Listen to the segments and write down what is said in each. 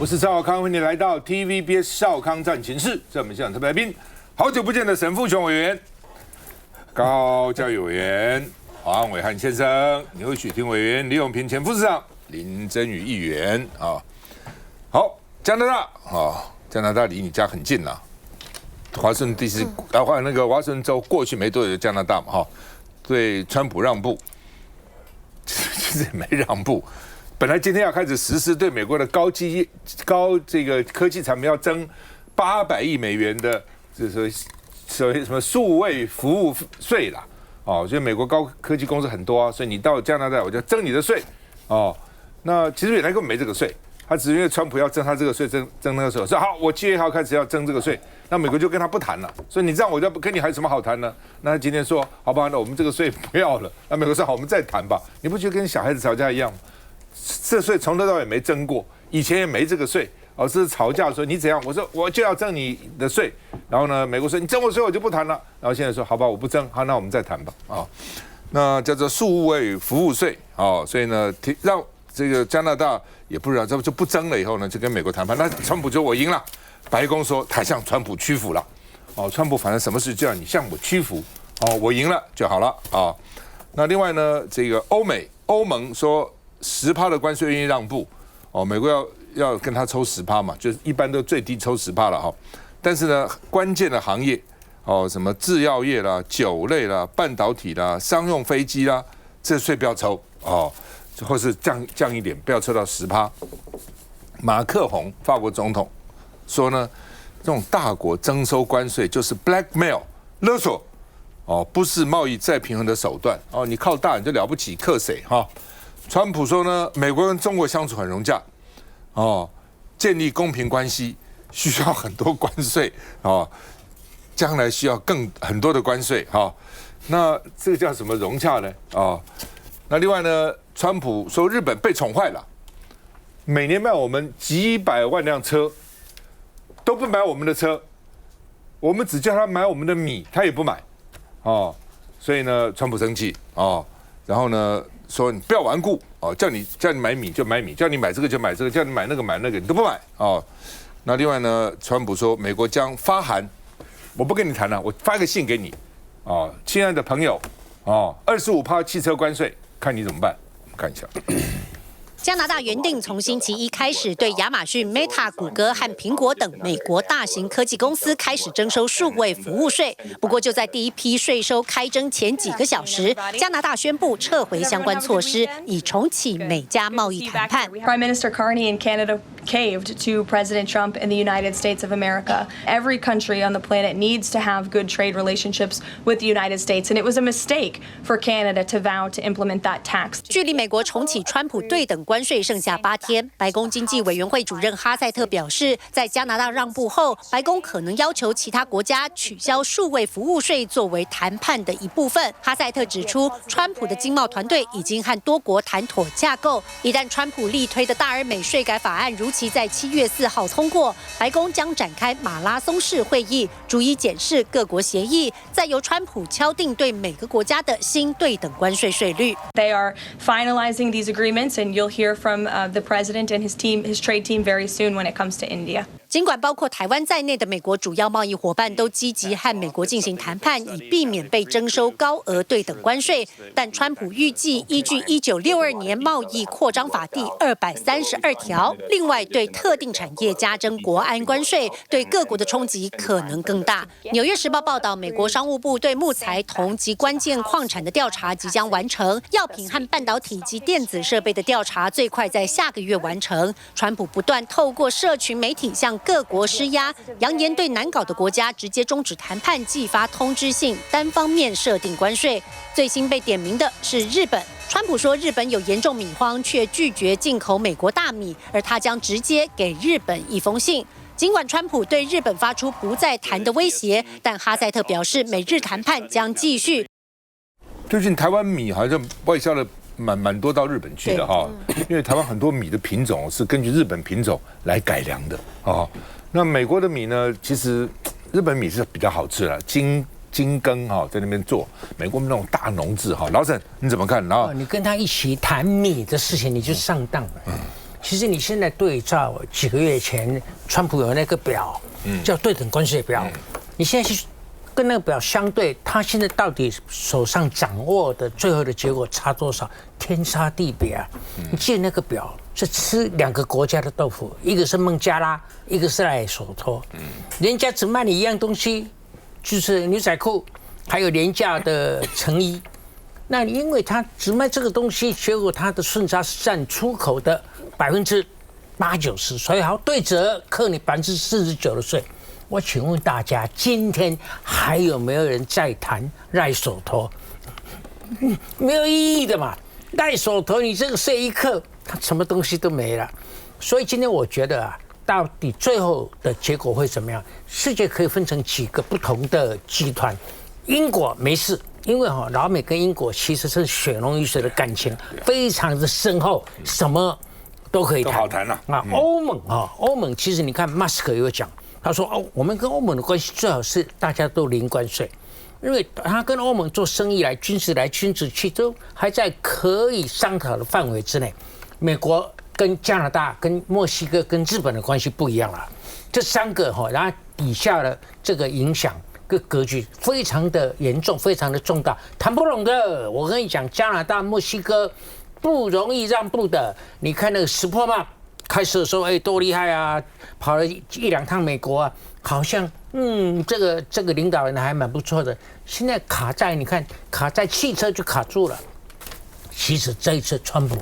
我是赵少康，欢迎你来到 TVBS 少康战情室。在我们现场特别来宾，好久不见的沈富雄委员、高嘉瑜委员、黄伟汉先生、牛许婷委员、李永平前副市长、林珍宇议员啊。好，加拿大啊，加拿大离你家很近啦。华盛顿 DC 那个华盛顿州过去没多久加拿大嘛哈，对川普让步，其实也没让步。本来今天要开始实施对美国的高这个科技产品要征800亿美元的这所谓什么数位服务税啦，哦，所以美国高科技公司很多啊，所以你到加拿大我就征你的税，哦，那其实原来根本没这个税，他只是因为川普要征他这个税，征那个税，说好我7月1号开始要征这个税，那美国就跟他不谈了，所以你这样我就跟你还有什么好谈呢？那他今天说好吧，那我们这个税不要了，那美国说好我们再谈吧，你不觉得跟小孩子吵架一样吗？这税从头到尾没征过，以前也没这个税，哦，是吵架说你怎样，我说我就要征你的税，然后呢，美国说你征我税我就不谈了，然后现在说好吧我不征，好那我们再谈吧，啊，那叫做数位服务税，哦，所以呢让这个加拿大也不知道，这就不征了以后呢，就跟美国谈判，那川普说我赢了，白宫说他向川普屈服了，哦，川普反正什么事就要你向我屈服，哦，我赢了就好了啊，那另外呢，这个欧盟说。10%的关税愿意让步，哦，美国要跟他抽10%嘛，就是一般都最低抽10%了哈。但是呢，关键的行业，哦，什么制药业啦、酒类啦、半导体啦、商用飞机啦，这税不要抽哦，或是降一点，不要抽到10%。马克宏法国总统说呢，这种大国征收关税就是 blackmail 勒索，哦，不是贸易再平衡的手段哦，你靠大你就了不起，克谁哈？川普说呢，美国跟中国相处很融洽，哦，建立公平关系需要很多关税哦，将来需要很多的关税哈、哦。那这个叫什么融洽呢？哦，那另外呢，川普说日本被宠坏了，每年卖我们几百万辆车，都不买我们的车，我们只叫他买我们的米，他也不买，哦，所以呢，川普生气哦，然后呢。说你不要顽固哦，叫你买米就买米，叫你买这个就买这个，叫你买那个你都不买哦。那另外呢，川普说美国将发函，我不跟你谈了，我发一个信给你哦，亲爱的朋友哦，25%汽车关税，看你怎么办？我们看一下。加拿大原定从星期一开始对亚马逊、Meta、谷歌和苹果等美国大型科技公司开始征收数位服务税。不过，就在第一批税收开征前几个小时，加拿大宣布撤回相关措施，以重启美加贸易谈判。Prime Minister Carney in Canada caved to President Trump in the United States of America. Every country on the planet needs to have good trade relationships with the United States, and it was a mistake for Canada to vow to implement that tax. 距离美国重启川普对等关税剩下8天，白宫经济委员会主任哈塞特表示，在加拿大让步后，白宫可能要求其他国家取消数位服务税作为谈判的一部分。哈塞特指出，川普的经贸团队已经和多国谈妥架构，一旦川普力推的大而美税改法案如期在7月4号通过，白宫将展开马拉松式会议，逐一检视各国协议，再由川普敲定对每个国家的新对等关税税率。They are finalizing these agreements, and you'll hear from the president and his trade team very soon when it comes to India. 尽管包括台湾在内的美国主要贸易伙伴都积极和美国进行谈判，以避免被征收高额对等关税，但川普预计依据1962年贸易扩张法第232条，另外对特定产业加征国安关税，对各国的冲击可能更大。纽约时报报道，美国商务部对木材、铜及关键矿产的调查即将完成，药品和半导体及电子设备的调查最快在下个月完成。川普不断透过社群媒体向各国施压，扬言对难搞的国家直接终止谈判，寄发通知信，单方面设定关税。最新被点名的是日本。川普说日本有严重米荒，却拒绝进口美国大米，而他将直接给日本一封信。尽管川普对日本发出不再谈的威胁，但哈塞特表示美日谈判将继续。最近台湾米好像外销了蛮多到日本去的哈，因为台湾很多米的品种是根据日本品种来改良的哦。那美国的米呢，其实日本米是比较好吃的，精耕哈，在那边做。美国那种大农字哈，老沈你怎么看？然后你跟他一起谈米的事情，你就上当了。其实你现在对照几个月前，川普有那个表，叫对等关税表，你现在去跟那个表相对，他现在到底手上掌握的最后的结果差多少？天差地别啊！你记得那个表是吃2个国家的豆腐，一个是孟加拉，一个是赖索托，人家只卖你一样东西，就是牛仔裤，还有廉价的成衣。那因为他只卖这个东西，结果他的顺差是占出口的80%-90%，所以好对折扣你49%的税。我请问大家，今天还有没有人在谈赖手头？没有意义的嘛。赖手头，你这个税一扣，它什么东西都没了。所以今天我觉得啊，到底最后的结果会怎么样？世界可以分成几个不同的集团。英国没事，因为老美跟英国其实是血浓于水的感情，非常的深厚，什么都可以谈，都好谈了啊。欧盟其实你看，马斯克也有讲，他说我们跟欧盟的关系最好是大家都零关税，因为他跟欧盟做生意来、军事来、军事去都还在可以商讨的范围之内。美国跟加拿大、跟墨西哥、跟日本的关系不一样了，这3个然后底下的这个影响。个格局非常的严重，非常的重大，谈不拢的。我跟你讲，加拿大、墨西哥不容易让步的。你看那个石破嘛，开始的时候多厉害啊，跑了1、2趟美国啊，好像这个领导人还蛮不错的。现在卡在汽车就卡住了。其实这一次川普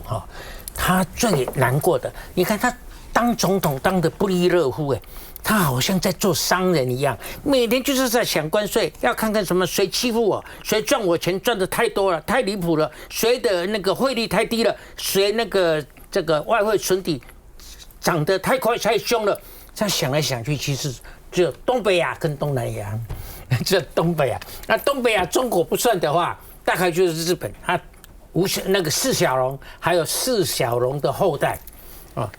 他最难过的，你看他当总统当得不亦乐乎他好像在做商人一样，每天就是在想关税，要看看什么谁欺负我，谁赚我钱赚的太多了，太离谱了，谁的那个汇率太低了，谁这个外汇存底涨得太快太凶了。这样想来想去，其实只有东北亚跟东南亚，只有东北亚。那东北亚中国不算的话，大概就是日本，它那个释小龙，还有释小龙的后代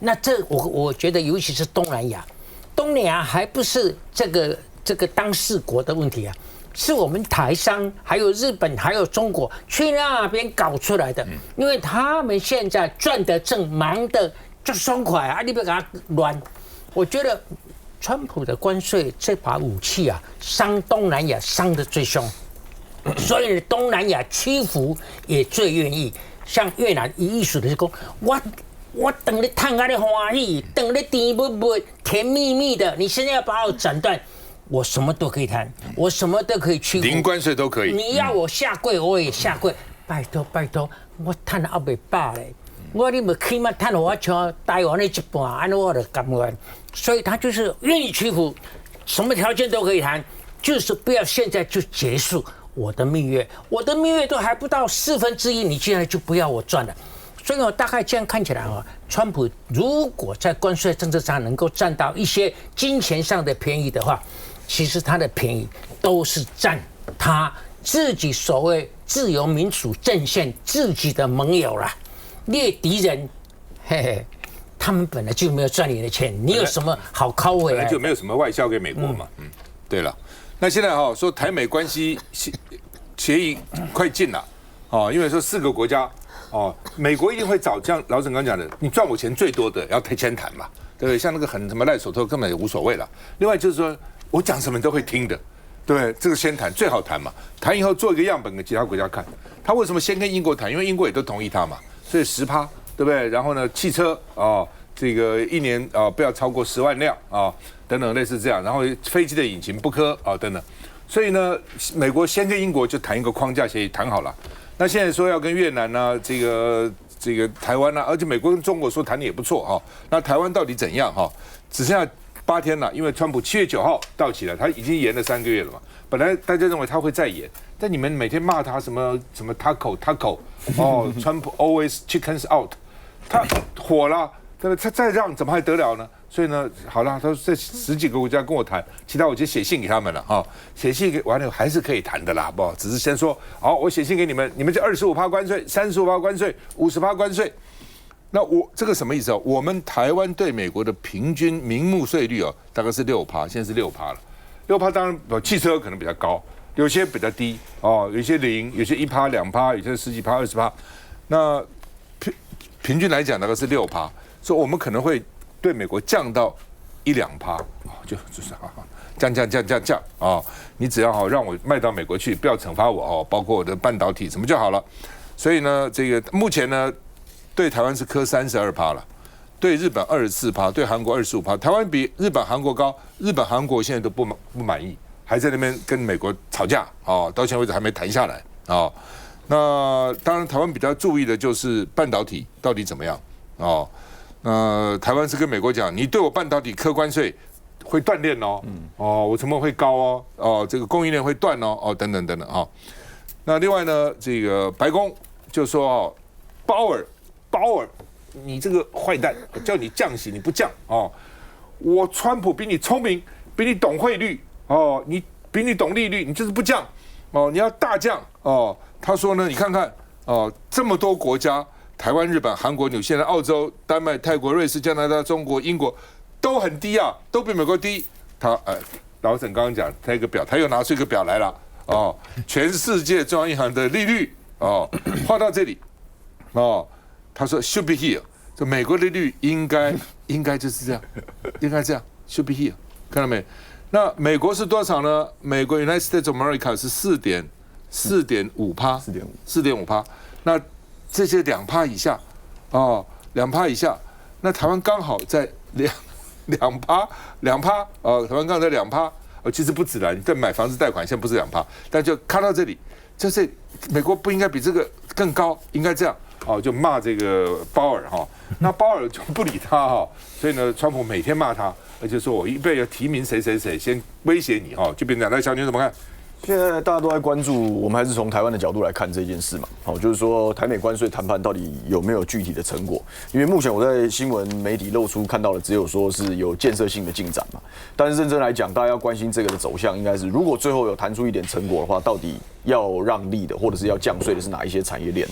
那这我觉得，尤其是东南亚。东南亚还不是这个当事国的问题啊，是我们台商还有日本还有中国去那边搞出来的，因为他们现在赚得正，忙得就爽快啊，你不要给他乱。我觉得川普的关税这把武器啊，伤东南亚伤得最凶，所以东南亚屈服也最愿意。像越南意思的是说，我等你谈啊的欢喜，等你甜蜜甜蜜蜜的，你现在要把我斩断，我什么都可以谈，我什么都可以屈服，零关税都可以。你要我下跪，我也下跪。拜托，我谈还袂饱嘞，你们起码谈我像台湾的一半，安我就甘愿。所以他就是愿意屈服，什么条件都可以谈，就是不要现在就结束我的蜜月都还不到1/4，你现在就不要我赚了。所以大概这样看起来川普如果在关税政策上能够占到一些金钱上的便宜的话，其实他的便宜都是占他自己所谓自由民主阵线自己的盟友啦。你的敌人，他们本来就没有赚你的钱，你有什么好靠回来？本来就没有什么外销给美国嘛。对了，那现在说台美关系协议快进了因为说4个国家。美国一定会找像老沈刚讲的，你赚我钱最多的要先谈嘛，对不对？像那个什么赖手头根本也无所谓了。另外就是说我讲什么你都会听的，对不对？这个先谈最好谈嘛，谈以后做一个样本给其他国家看。他为什么先跟英国谈？因为英国也都同意他嘛，所以10%，对不对？然后呢，汽车这个1年不要超过10万辆等等类似这样，然后飞机的引擎不可等等。所以呢，美国先跟英国就谈一个框架协议，谈好了。那现在说要跟越南这个台湾而且美国跟中国说谈的也不错那台湾到底怎样只剩下8天了，因为川普7月9号到期了，他已经延了3个月了嘛。本来大家认为他会再延，但你们每天骂他什么 taco 川普 always chickens out， 他火了，对不对？他再让怎么还得了呢？所以呢，好了，他说这10几个国家跟我谈，其他我就写信给他们了写信给完了还是可以谈的啦，好不好？只是先说好，我写信给你们，你们就25%关税、35%关税、50%关税。那我这个什么意思我们台湾对美国的平均名目税率大概是6%，现在是6%了。6%当然汽车可能比较高，有些比较低有些0%，有些1%、2%，有些10几%、20%。那平均来讲大概是6%。说我们可能会对美国降到1-2%，就是降啊！你只要让我卖到美国去，不要惩罚我哦，包括我的半导体什么就好了。所以呢，这个目前呢，对台湾是磕32%了，对日本24%，对韩国25%。台湾比日本、韩国高，日本、韩国现在都不满意，还在那边跟美国吵架哦，到现在为止还没谈下来哦。那当然，台湾比较注意的就是半导体到底怎么样哦。台湾是跟美国讲，你对我半导体课关税会断链哦，我成本会高哦，这个供应链会断哦，等等哦。那另外呢，这个白宫就说鲍尔，你这个坏蛋，叫你降息你不降哦，我川普比你聪明，比你懂汇率哦，你比你懂利率，你就是不降哦，你要大降哦。他说呢，你看看哦，这么多国家。台湾、日本、韩国、纽西兰、澳洲、丹麦、泰国、瑞士、加拿大、中国、英国都很低啊，都比美国低。老沈刚刚讲他一个表，他又拿出一个表来了哦，全世界中央银行的利率哦，画到这里哦，他说 should be here， 这美国利率应该就是这样，应该这样 should be here， 看到没？那美国是多少呢？美国 United States of America 是4.5%，那这些2%以下，2%以下，那台湾刚好在2%，台湾刚好在2%，其实不止了，你在买房子贷款现在不是2%，但就看到这里，就是美国不应该比这个更高，应该这样，就骂这个鲍尔哈，那鲍尔就不理他哈，所以呢，川普每天骂他，而且说我一辈要提名谁，先威胁你哈，就变成这样。那小牛怎么看？现在大家都在关注，我们还是从台湾的角度来看这件事嘛。就是说台美关税谈判到底有没有具体的成果？因为目前我在新闻媒体露出看到的，只有说是有建设性的进展嘛。但是认真来讲，大家要关心这个的走向，应该是如果最后有谈出一点成果的话，到底要让利的或者是要降税的是哪一些产业链？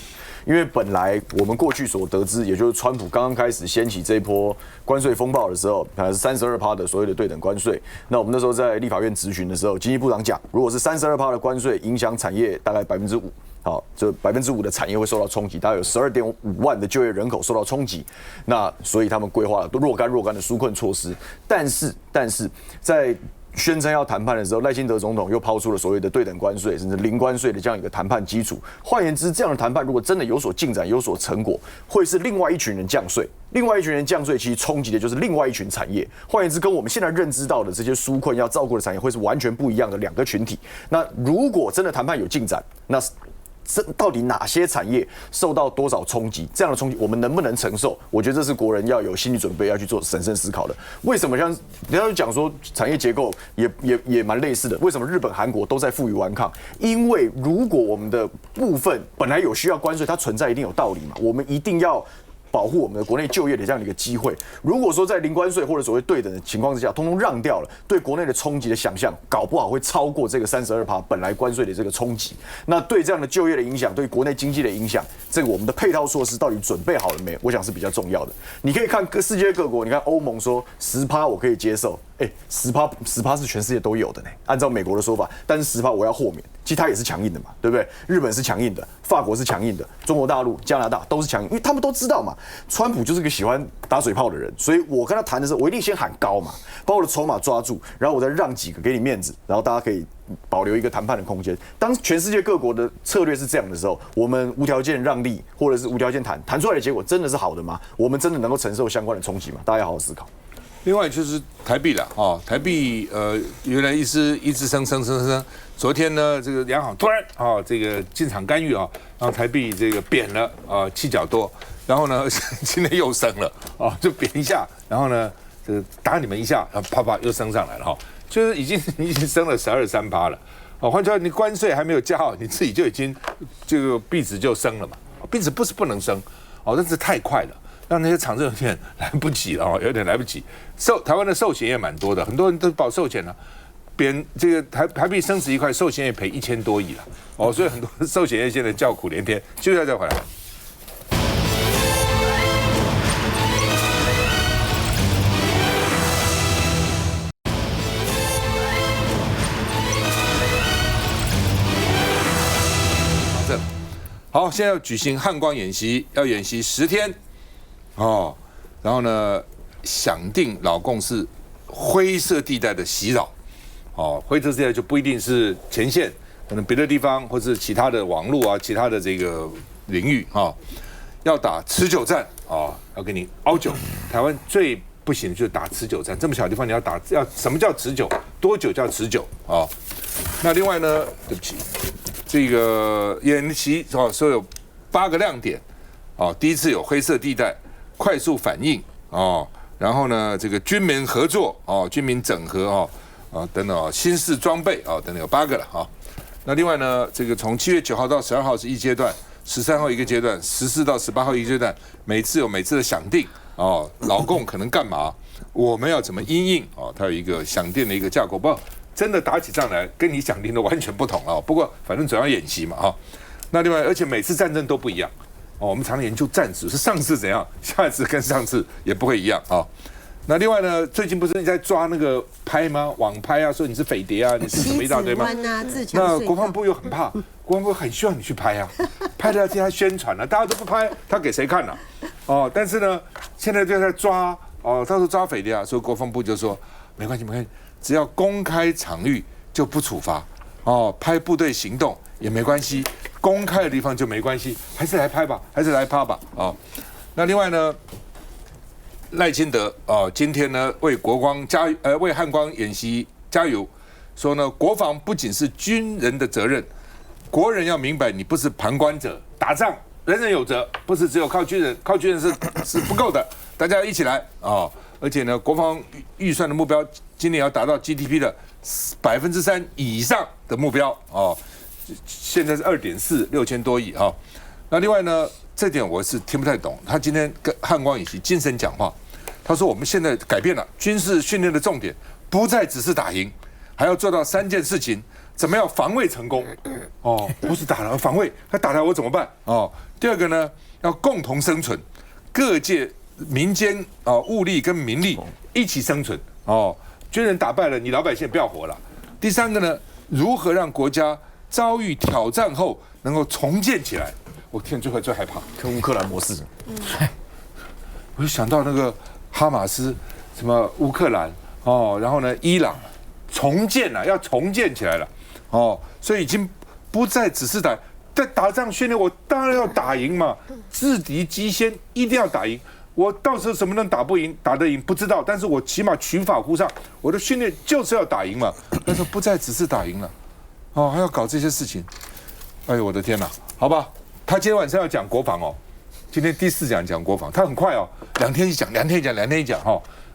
因为本来我们过去所得知，也就是川普刚刚开始掀起这一波关税风暴的时候，还是32%的所谓的对等关税。那我们那时候在立法院质询的时候，经济部长讲，如果是32%的关税，影响产业大概5%，好，就5%的产业会受到冲击，大概有12.5万的就业人口受到冲击。那所以他们规划了若干的纾困措施，但是在宣称要谈判的时候，赖清德总统又抛出了所谓的对等关税，甚至零关税的这样一个谈判基础。换言之，这样的谈判如果真的有所进展、有所成果，会是另外一群人降税。另外一群人降税，其实冲击的就是另外一群产业。换言之，跟我们现在认知到的这些纾困要照顾的产业，会是完全不一样的两个群体。那如果真的谈判有进展，那到底哪些产业受到多少冲击？这样的冲击我们能不能承受？我觉得这是国人要有心理准备，要去做审慎思考的。为什么像人家讲说产业结构也蛮类似的？为什么日本、韩国都在负隅顽抗？因为如果我们的部分本来有需要关税，它存在一定有道理嘛，我们一定要保护我们的国内就业的这样的一个机会。如果说在零关税或者所谓对等的情况之下，通通让掉了，对国内的冲击的想象，搞不好会超过这个32%本来关税的这个冲击。那对这样的就业的影响，对国内经济的影响，这个我们的配套措施到底准备好了没有？我想是比较重要的。你可以看世界各国，你看欧盟说10%我可以接受，10%是全世界都有的呢，按照美国的说法，但是10%我要豁免，其实它也是强硬的嘛，对不对？日本是强硬的，法国是强硬的，中国大陆、加拿大都是强硬，因为他们都知道嘛，川普就是个喜欢打嘴炮的人，所以我跟他谈的时候，我一定先喊高嘛，把我的筹码抓住，然后我再让几个给你面子，然后大家可以保留一个谈判的空间。当全世界各国的策略是这样的时候，我们无条件让利，或者是无条件谈出来的结果真的是好的吗？我们真的能够承受相关的冲击吗？大家要好好思考。另外就是台币了台币原来一直升，昨天呢这个央行突然这个进场干预让台币这个贬了7角多，然后呢今天又升了就贬一下，然后呢这个打你们一下，然后啪又升上来了就是已经升了12.3%了换句话你关税还没有加好，你自己就已经这个币值就升了嘛，币值不是不能升但是太快了。让那些厂商有点来不及了有点来不及。台湾的寿险也蛮多的，很多人都保寿险了，这个台币升值1块，寿险也赔1000多亿了所以很多寿险业现在叫苦连天。休息一下再回来。好，现在要举行汉光演习，要演习10天然后呢，想定老共是灰色地带的袭扰，灰色地带就不一定是前线，可能别的地方或是其他的网络啊，其他的这个领域要打持久战要给你熬久。台湾最不行的就是打持久战，这么小的地方你要打，什么叫持久？多久叫持久那另外呢，对不起，这个演习说有8个亮点第一次有灰色地带，快速反应然后呢，这个军民合作军民整合等等新式装备等等有8个了那另外呢，这个从7月9号到12号是一阶段，13号一个阶段，14到18号一个阶段，每次有每次的想定老共可能干嘛，我们要怎么因应它有一个想定的一个架构，不真的打起仗来跟你想定的完全不同不过反正主要演习嘛那另外而且每次战争都不一样我们常研究战术是上次怎样，下次跟上次也不会一样那另外呢，最近不是你在抓那个拍吗？网拍说你是匪谍你是什么一大堆吗？那国防部又很怕，国防部很希望你去拍拍的要替他宣传大家都不拍，他给谁看但是呢，现在就在抓到时候抓匪谍所以国防部就说没关系，只要公开场域就不处罚拍部队行动也没关系，公开的地方就没关系，还是来拍吧，还是来拍吧那另外呢，赖清德今天呢为为汉光演习加油，说呢国防不仅是军人的责任，国人要明白你不是旁观者，打仗人人有责，不是只有靠军人是不够的，大家一起来而且呢，国防预算的目标今年要达到 GDP 的3%以上的目标现在是2.46000多亿那另外呢，这点我是听不太懂。他今天跟汉光演习精神讲话，他说我们现在改变了军事训练的重点，不再只是打赢，还要做到3件事情：怎么样防卫成功？不是打了防卫，他打了我怎么办？第二个呢，要共同生存，各界民间物力跟民力一起生存军人打败了，你老百姓不要活了。第三个呢，如何让国家遭遇挑战后能够重建起来？我听最害怕，跟乌克兰模式。我就想到那个哈马斯，什么乌克兰然后呢伊朗重建要重建起来了所以已经不再只是在打仗训练，我当然要打赢嘛，制敌机先一定要打赢。我到时候什么能打不赢、打得赢不知道，但是我起码取法乎上，我的训练就是要打赢嘛。但是不再只是打赢了，还要搞这些事情。哎呦我的天哪！好吧，他今天晚上要讲国防今天第4讲国防，他很快2天一讲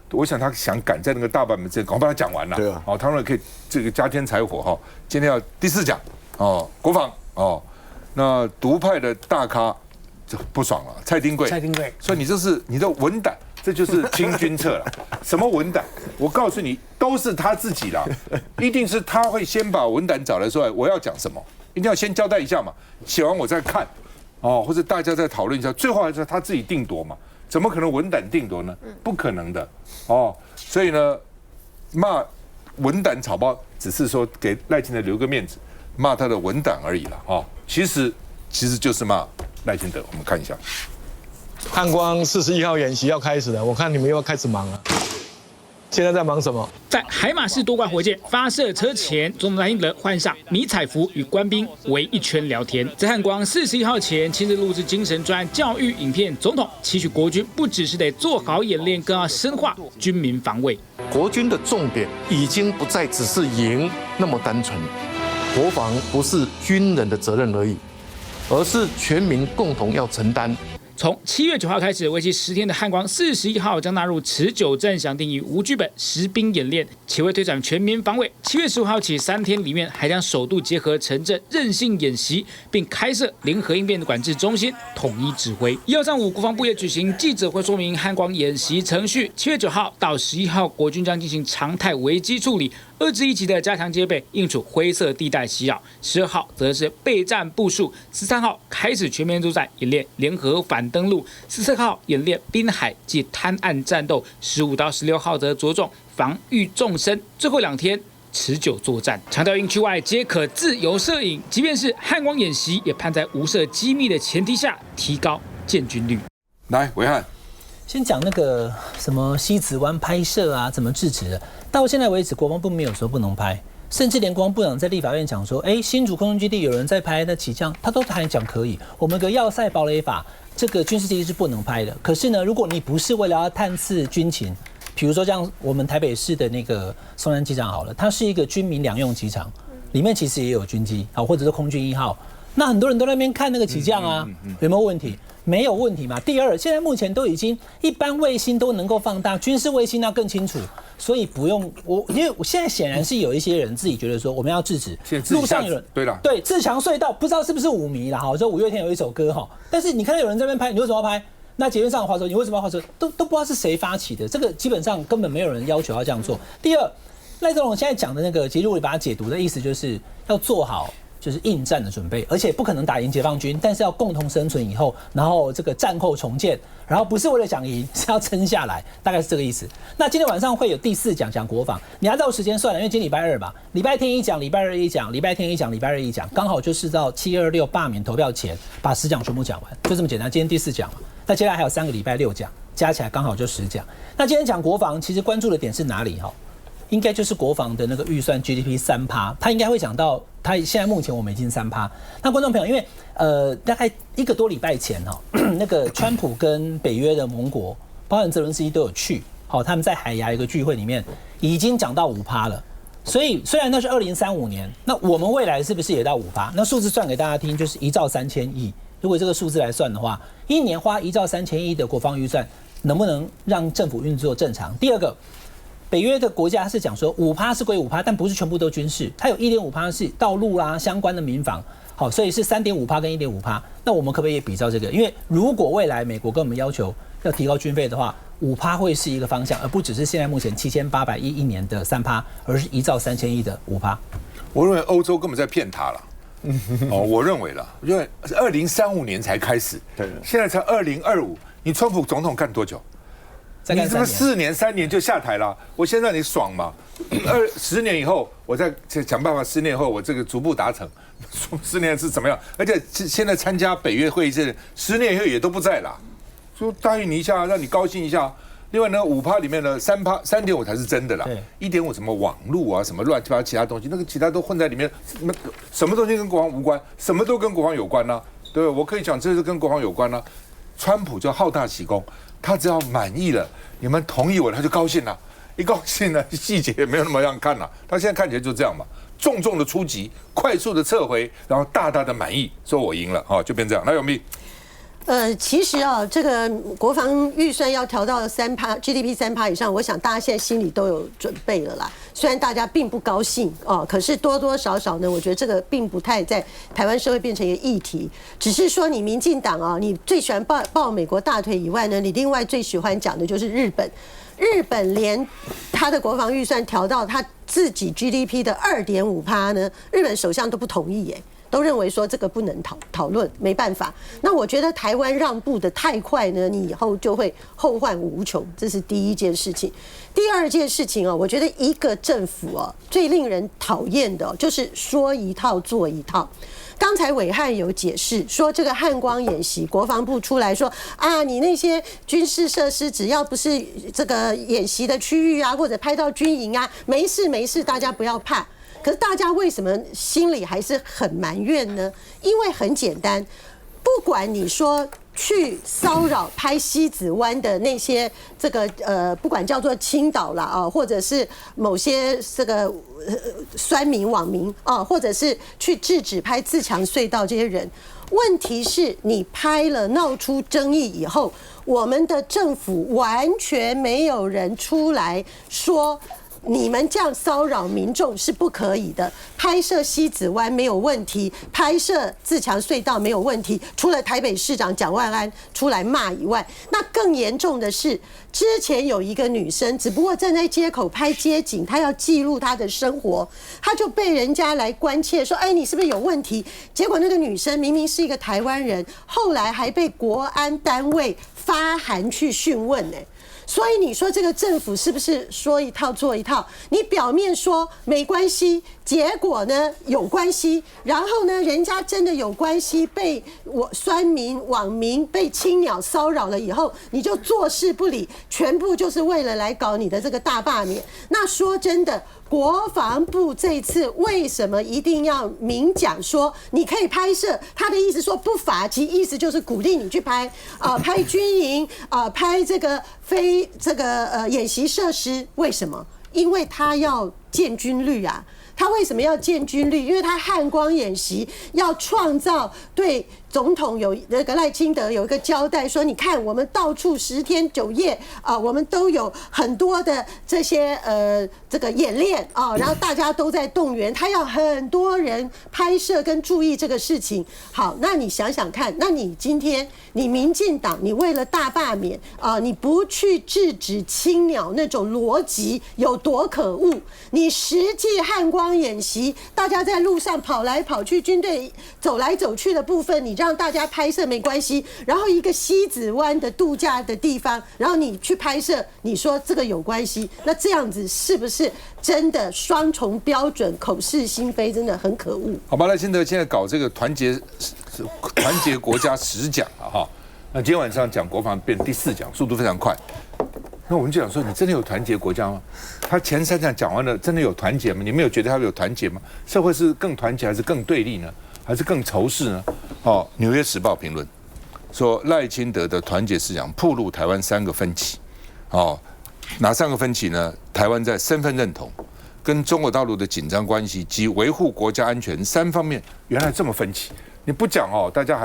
我想他想赶在那个大阪门之前，赶快把它讲完了。对啊，当然可以这个加添柴火今天要第4讲国防那独派的大咖就不爽了，蔡丁贵，所以你的文胆，这就是清君侧了。什么文胆？我告诉你，都是他自己啦，一定是他会先把文胆找来说，我要讲什么，一定要先交代一下嘛，写完我再看，或者大家再讨论一下，最后还是他自己定夺嘛，怎么可能文胆定夺呢？不可能的所以呢，骂文胆草包，只是说给赖清德留个面子，骂他的文胆而已了其实就是骂赖清德。我们看一下，汉光41号演习要开始了，我看你们又要开始忙了。现在在忙什么？在海马式多管火箭发射车前，总统赖清德换上迷彩服，与官兵围一圈聊天。在汉光41号前，亲自录制精神专教育影片，总统期许国军不只是得做好演练，更要深化军民防卫。国军的重点已经不再只是赢那么单纯，国防不是军人的责任而已，而是全民共同要承担。从7月9号开始，为期10天的汉光41号将纳入持久战想定与无剧本实兵演练，且会推展全民防卫。7月15号起3天里面，还将首度结合城镇韧性演习，并开设联合应变的管制中心，统一指挥。1号上午，国防部也举行记者会说明汉光演习程序。7月9号到11号，国军将进行常态危机处理，2至1级的加强戒备，应处灰色地带袭扰。12号则是备战部署，13号开始全面作战演练联合反登陆，14号演练滨海及滩岸战斗，15到16号则着重防御纵深，最后2天持久作战，强调营区外皆可自由摄影，即便是汉光演习，也盼在无涉机密的前提下提高建军率。来，维汉，先讲那个什么西子湾拍摄啊，怎么制止的？到现在为止，国防部没有说不能拍，甚至连国防部长在立法院讲说，新竹空军基地有人在拍，那起降，他都还讲可以。我们有个要塞堡垒法，这个军事基地是不能拍的。可是呢，如果你不是为了要探视军情，比如说像我们台北市的那个松山机场好了，它是一个军民两用机场，里面其实也有军机，好，或者是空军1号。那很多人都在那边看那个起降啊，有没有问题？没有问题嘛。第二，现在目前都已经一般卫星都能够放大，军事卫星那更清楚，所以不用因为我现在显然是有一些人自己觉得说我们要制止，路上有人对自强隧道不知道是不是5迷啦，好，说5月天有一首歌哈，但是你看到有人在那边拍，你为什么要拍？那捷运上滑车，你为什么要滑车？都不知道是谁发起的，这个基本上根本没有人要求要这样做。第二，赖总统现在讲的那个，其实如果你把它解读的意思就是要做好。就是应战的准备，而且不可能打赢解放军，但是要共同生存以后，然后这个战后重建，然后不是为了想赢，是要撑下来，大概是这个意思。那今天晚上会有第4讲国防，你按照时间算了，因为今天礼拜2嘛，礼拜天一讲，礼拜2一讲，礼拜天一讲，礼拜2一讲，刚好就是到726罢免投票前把10讲全部讲完，就这么简单。今天第4讲嘛，那接下来还有3个礼拜6讲，加起来刚好就10讲。那今天讲国防，其实关注的点是哪里哈？应该就是国防的那个预算 GDP 3%，他应该会讲到，他现在目前我们已经3%。那观众朋友，因为大概1个多礼拜前哈，那个川普跟北约的盟国，包含泽伦斯基都有去，好，他们在海牙一个聚会里面已经讲到5%了。所以虽然那是2035年，那我们未来是不是也到5%？那数字算给大家听，就是1兆3000亿。如果这个数字来算的话，1年花1兆3000亿的国防预算，能不能让政府运作正常？第二个。北约的国家是讲说5%是归5%，但不是全部都军事，它有1.5%是道路啦相关的民防，好，所以是3.5%跟1.5%。那我们可不可以也比照这个？因为如果未来美国跟我们要求要提高军费的话，5%会是一个方向，而不只是现在目前7800亿一年的3%，而是1兆3000亿的5%。我认为欧洲根本在骗他了。我认为了，因为2035年才开始，对，现在才2025，你川普总统干多久？你是不是4年3年就下台了？我先让你爽嘛，10年以后我再想办法，10年后我这个逐步达成。10年是怎么样？而且现在参加北约会议是10年以后也都不在了，就答应你一下，让你高兴一下。另外呢，5%里面的3.5%才是真的啦，1.5%什么网路啊，什么乱七八糟其他东西，那个其他都混在里面，什么东西跟国防无关，什么都跟国防有关啊，对，我可以讲这是跟国防有关啊。川普就好大喜功。他只要满意了，你们同意我，他就高兴了。一高兴呢，细节也没有那么样看了。他现在看起来就这样嘛，重重的出击，快速的撤回，然后大大的满意，说我赢了，就变这样。那永碧，其实啊，这个国防预算要调到3%、GDP 3%以上，我想大家现在心里都有准备了啦。虽然大家并不高兴可是多多少少呢，我觉得这个并不太在台湾社会变成一个议题。只是说你民进党你最喜欢抱美国大腿以外呢，你另外最喜欢讲的就是日本。日本连他的国防预算调到他自己 GDP 的2.5%呢，日本首相都不同意耶。都认为说这个不能讨论，没办法。那我觉得台湾让步的太快呢，你以后就会后患无穷，这是第一件事情。第二件事情我觉得一个政府最令人讨厌的就是说一套做一套。刚才暐瀚有解释说，这个汉光演习，国防部出来说你那些军事设施只要不是这个演习的区域或者拍到军营没事没事，大家不要怕。可是大家为什么心里还是很埋怨呢？因为很简单，不管你说去骚扰拍西子湾的那些这个不管叫做青岛啦或者是某些这个酸民网民或者是去制止拍自强隧道这些人，问题是你拍了闹出争议以后，我们的政府完全没有人出来说。你们这样骚扰民众是不可以的。拍摄西子湾没有问题，拍摄自强隧道没有问题，除了台北市长蒋万安出来骂以外，那更严重的是，之前有一个女生，只不过站在街口拍街景，她要记录她的生活，她就被人家来关切说：“你是不是有问题？”结果那个女生明明是一个台湾人，后来还被国安单位发函去讯问呢。所以你说这个政府是不是说一套做一套？你表面说没关系，结果呢有关系，然后呢人家真的有关系，被酸民网民被青鸟骚扰了以后，你就坐视不理，全部就是为了来搞你的这个大罢免。那说真的，国防部这次为什么一定要明讲说你可以拍摄？他的意思说不罚，其意思就是鼓励你去拍拍军营拍这个非这个演习设施。为什么？因为他要建军律啊。他为什么要建军律？因为他汉光演习要创造对总统有那个赖清德有一个交代，说你看我们到处10天9夜我们都有很多的这些这个演练然后大家都在动员，他要很多人拍摄跟注意这个事情。好，那你想想看，那你今天你民进党，你为了大罢免你不去制止青鸟那种逻辑有多可恶？你实际汉光演习，大家在路上跑来跑去，军队走来走去的部分，你让大家拍摄没关系，然后一个西子湾的度假的地方，然后你去拍摄，你说这个有关系？那这样子是不是真的双重标准、口是心非，真的很可恶？好吧，赖清德现在搞这个团结国家10讲了哈，那今天晚上讲国防变第4讲，速度非常快。那我们就想说，你真的有团结国家吗？他前3讲讲完了，真的有团结吗？你没有觉得他有团结吗？社会是更团结还是更对立呢？还是更仇视呢？《纽约时报》评论说，赖清德的团结思想暴露台湾3个分歧。哪3个分歧呢？台湾在身份认同、跟中国大陆的紧张关系及维护国家安全3方面，原来这么分歧。你不讲大家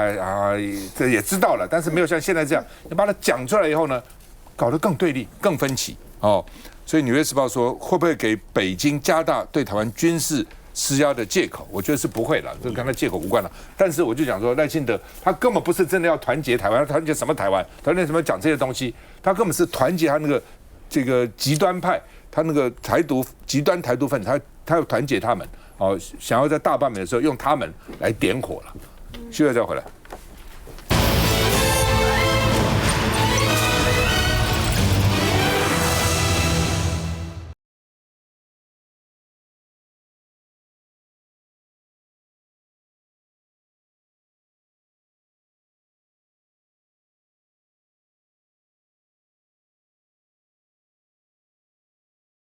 这也知道了，但是没有像现在这样，你把它讲出来以后呢，搞得更对立、更分歧所以《纽约时报》说，会不会给北京加大对台湾军事施压的借口？我觉得是不会了，这跟他借口无关了。但是我就讲说，赖清德他根本不是真的要团结台湾，他团结什么台湾？他为什么讲这些东西？他根本是团结他那个这个极端派，他那个极端台独分子，他要团结他们想要在大罢免的时候用他们来点火了。需要再回来。